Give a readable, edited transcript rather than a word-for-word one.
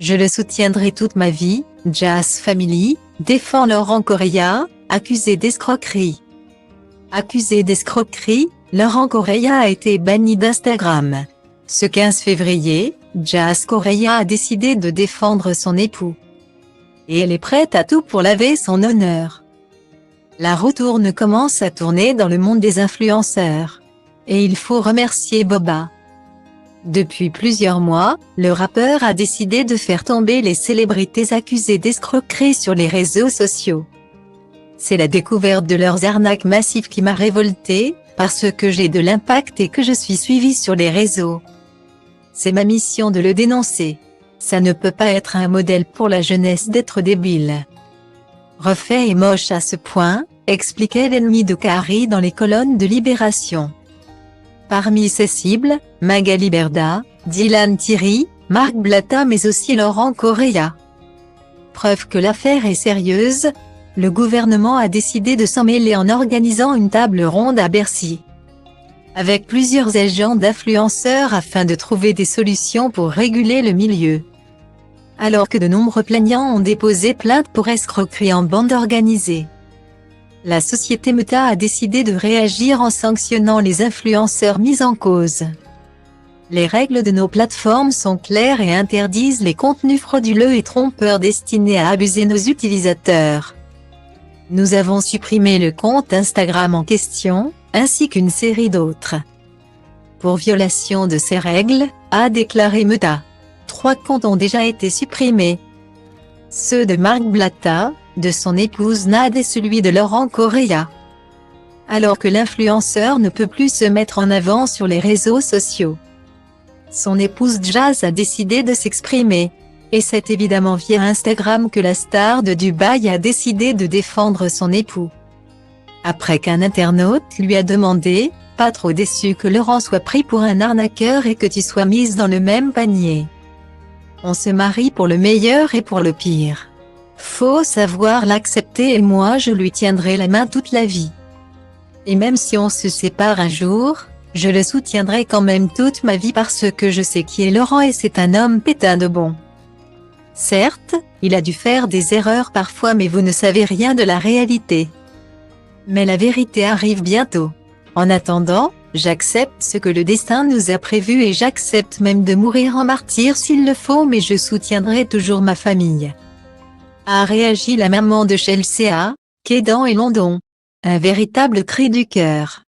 Je le soutiendrai toute ma vie. Jazz Family défend Laurent Correia, accusé d'escroquerie. Accusé d'escroquerie, Laurent Correia a été banni d'Instagram. Ce 15 février, Jazz Correia a décidé de défendre son époux. Et elle est prête à tout pour laver son honneur. La roue commence à tourner dans le monde des influenceurs. Et il faut remercier Boba. Depuis plusieurs mois, le rappeur a décidé de faire tomber les célébrités accusées d'escroquerie sur les réseaux sociaux. C'est la découverte de leurs arnaques massives qui m'a révolté, parce que j'ai de l'impact et que je suis suivi sur les réseaux. C'est ma mission de le dénoncer. Ça ne peut pas être un modèle pour la jeunesse d'être débile. Refait et moche à ce point, expliquait l'ennemi de Carrie dans les colonnes de Libération. Parmi ses cibles, Magali Berda, Dylan Thierry, Marc Blatta mais aussi Laurent Correia. Preuve que l'affaire est sérieuse, le gouvernement a décidé de s'en mêler en organisant une table ronde à Bercy. Avec plusieurs agents d'influenceurs afin de trouver des solutions pour réguler le milieu. Alors que de nombreux plaignants ont déposé plainte pour escroquerie en bande organisée. La société Meta a décidé de réagir en sanctionnant les influenceurs mis en cause. Les règles de nos plateformes sont claires et interdisent les contenus frauduleux et trompeurs destinés à abuser nos utilisateurs. Nous avons supprimé le compte Instagram en question, ainsi qu'une série d'autres. Pour violation de ces règles, a déclaré Meta. 3 comptes ont déjà été supprimés. Ceux de Marc Blatta, de son épouse Nad et celui de Laurent Correia. Alors que l'influenceur ne peut plus se mettre en avant sur les réseaux sociaux. Son épouse Jazz a décidé de s'exprimer. Et c'est évidemment via Instagram que la star de Dubaï a décidé de défendre son époux. Après qu'un internaute lui a demandé, pas trop déçu que Laurent soit pris pour un arnaqueur et que tu sois mise dans le même panier. On se marie pour le meilleur et pour le pire. Faut savoir l'accepter et moi je lui tiendrai la main toute la vie. Et même si on se sépare un jour, je le soutiendrai quand même toute ma vie parce que je sais qui est Laurent et c'est un homme pétain de bon. Certes, il a dû faire des erreurs parfois mais vous ne savez rien de la réalité. Mais la vérité arrive bientôt. En attendant, j'accepte ce que le destin nous a prévu et j'accepte même de mourir en martyr s'il le faut mais je soutiendrai toujours ma famille. A réagi la maman de Chelsea, Kédan et London. Un véritable cri du cœur.